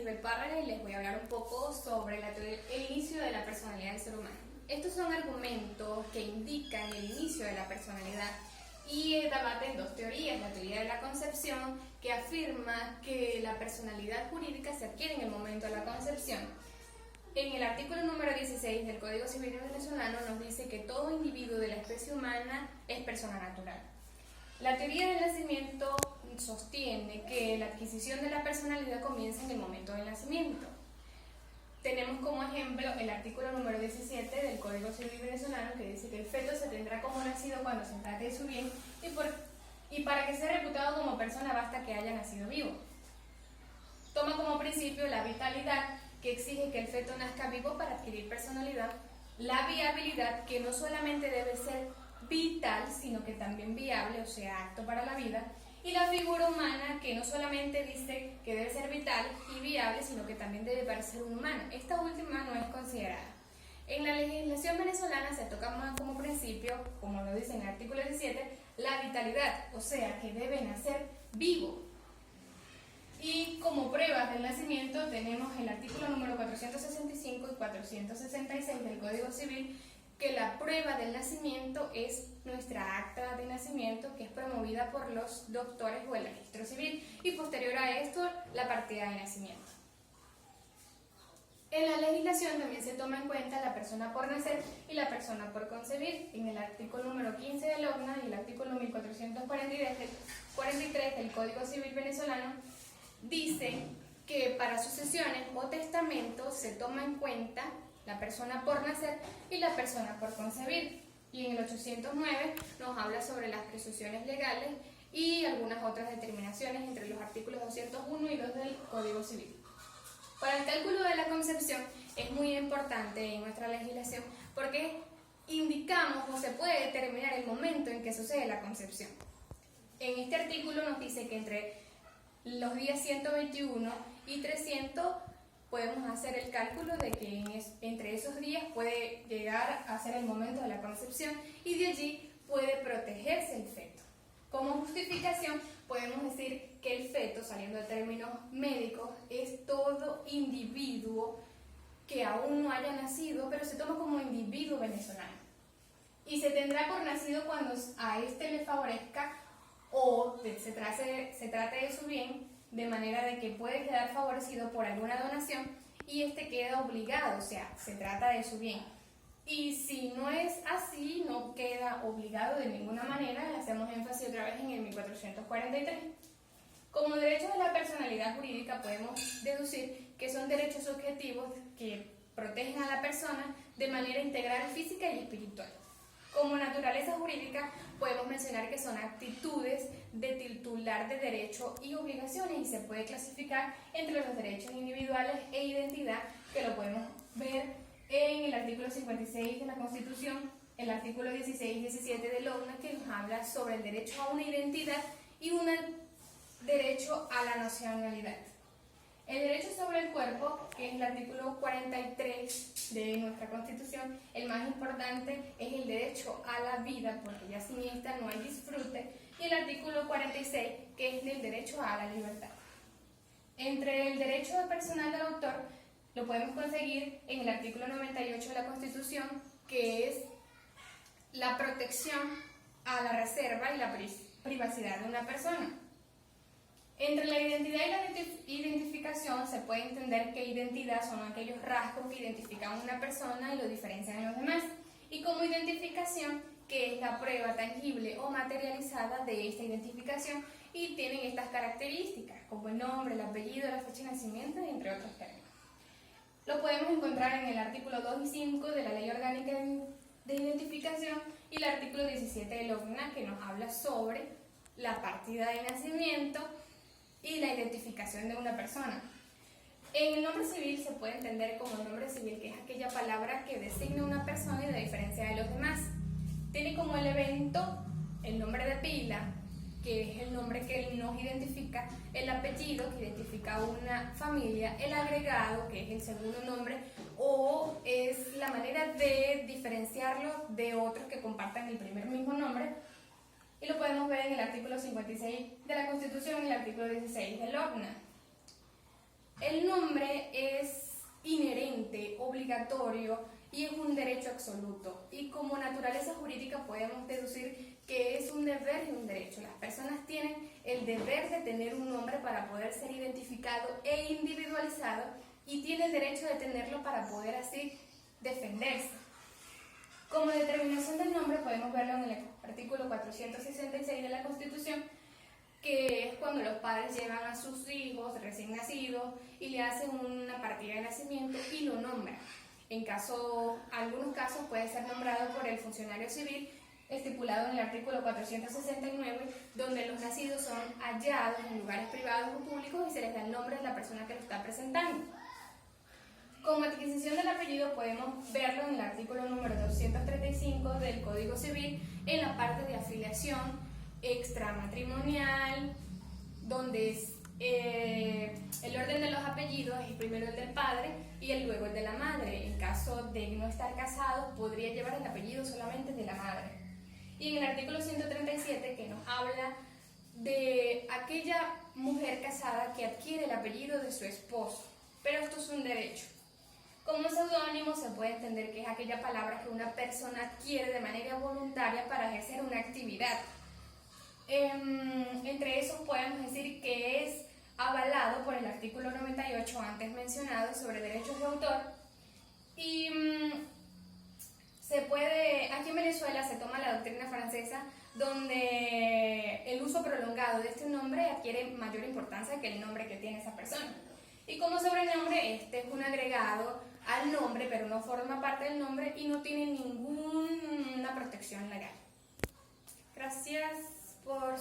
Lisbeth Párraga y les voy a hablar un poco sobre el inicio de la personalidad del ser humano. Estos son argumentos que indican el inicio de la personalidad y debaten dos teorías: la teoría de la concepción, que afirma que la personalidad jurídica se adquiere en el momento de la concepción. En el artículo número 16 del Código Civil venezolano nos dice que todo individuo de la especie humana es persona natural. La teoría del nacimiento sostiene que la adquisición de la personalidad comienza en el momento del nacimiento. Tenemos como ejemplo el artículo número 17 del Código Civil venezolano, que dice que el feto se tendrá como nacido cuando se trate de su bien y para que sea reputado como persona basta que haya nacido vivo. Toma como principio la vitalidad, que exige que el feto nazca vivo para adquirir personalidad, la viabilidad, que no solamente debe ser vital, sino que también viable, o sea, apto para la vida, y la figura humana, que no solamente dice que debe ser vital y viable, sino que también debe parecer un humano. Esta última no es considerada. En la legislación venezolana se toca más como principio, como lo dice en el artículo 17, la vitalidad, o sea, que debe nacer vivo. Y como pruebas del nacimiento tenemos el artículo número 465 y 466 del Código Civil, que la prueba del nacimiento es nuestra acta de nacimiento, que es promovida por los doctores o el registro civil, y posterior a esto la partida de nacimiento. En la legislación también se toma en cuenta la persona por nacer y la persona por concebir. En el artículo número 15 del OCNA y el artículo 1443 del Código Civil venezolano dice que para sucesiones o testamentos se toma en cuenta la persona por nacer y la persona por concebir. Y en el 809 nos habla sobre las presunciones legales y algunas otras determinaciones entre los artículos 201 y 2 del Código Civil. Para el cálculo de la concepción es muy importante en nuestra legislación porque indicamos o se puede determinar el momento en que sucede la concepción. En este artículo nos dice que entre los días 121 y 300 podemos hacer el cálculo de que entre esos días puede llegar a ser el momento de la concepción y de allí puede protegerse el feto. Como justificación podemos decir que el feto, saliendo de términos médicos, es todo individuo que aún no haya nacido, pero se toma como individuo venezolano. Y se tendrá por nacido cuando a éste le favorezca o se trate de su bien, de manera de que puede quedar favorecido por alguna donación y este queda obligado, o sea, se trata de su bien. Y si no es así, no queda obligado de ninguna manera. Hacemos énfasis otra vez en el 1443. Como derechos de la personalidad jurídica podemos deducir que son derechos subjetivos que protegen a la persona de manera integral, física y espiritual. Como naturaleza jurídica podemos mencionar que son actitudes de titular de derecho y obligaciones y se puede clasificar entre los derechos individuales e identidad, que lo podemos ver en el artículo 56 de la Constitución, el artículo 16 y 17 del OCNA, que nos habla sobre el derecho a una identidad y un derecho a la nacionalidad. El derecho sobre el cuerpo, que es el artículo 43 de nuestra Constitución, el más importante es el derecho a la vida, porque ya sin esta no hay disfrute, y el artículo 46, que es el derecho a la libertad. Entre el derecho personal del autor lo podemos conseguir en el artículo 98 de la Constitución, que es la protección a la reserva y la privacidad de una persona. Entre la identidad y la identificación se puede entender que identidad son aquellos rasgos que identifican a una persona y lo diferencian de los demás, y como identificación, que es la prueba tangible o materializada de esta identificación, y tienen estas características como el nombre, el apellido, la fecha de nacimiento, entre otros términos. Lo podemos encontrar en el artículo 2 y 5 de la Ley Orgánica de Identificación y el artículo 17 del OCNA, que nos habla sobre la partida de nacimiento y la identificación de una persona. En el nombre civil se puede entender como el nombre civil, que es aquella palabra que designa a una persona y la diferencia de los demás. Tiene como elemento el nombre de pila, que es el nombre que nos identifica, el apellido, que identifica a una familia, el agregado, que es el segundo nombre, o es la manera de diferenciarlo de otros que compartan el mismo nombre, y lo podemos ver en el artículo 56 de la Constitución y el artículo 16 del OCNA. El nombre obligatorio y es un derecho absoluto. Y como naturaleza jurídica podemos deducir que es un deber y un derecho. Las personas tienen el deber de tener un nombre para poder ser identificado e individualizado y tienen el derecho de tenerlo para poder así defenderse. Como determinación del nombre podemos verlo en el artículo 466 de la Constitución, que es cuando los padres llevan a sus hijos recién nacidos y le hacen una partida de nacimiento y lo nombran. En algunos casos puede ser nombrado por el funcionario civil, estipulado en el artículo 469, donde los nacidos son hallados en lugares privados o públicos y se les da el nombre de la persona que lo está presentando. Como adquisición del apellido podemos verlo en el artículo número 235 del Código Civil, en la parte de afiliación extramatrimonial, donde el orden de los apellidos es primero el del padre y luego el de la madre. En caso de no estar casado, podría llevar el apellido solamente de la madre. Y en el artículo 137, que nos habla de aquella mujer casada que adquiere el apellido de su esposo, pero esto es un derecho. Como seudónimo se puede entender que es aquella palabra que una persona adquiere de manera voluntaria para ejercer una actividad. Entre esos podemos decir que es avalado por el artículo 98 antes mencionado sobre derechos de autor y aquí en Venezuela se toma la doctrina francesa, donde el uso prolongado de este nombre adquiere mayor importancia que el nombre que tiene esa persona. Y como sobrenombre, este es un agregado al nombre, pero no forma parte del nombre y no tiene ninguna protección legal. Gracias por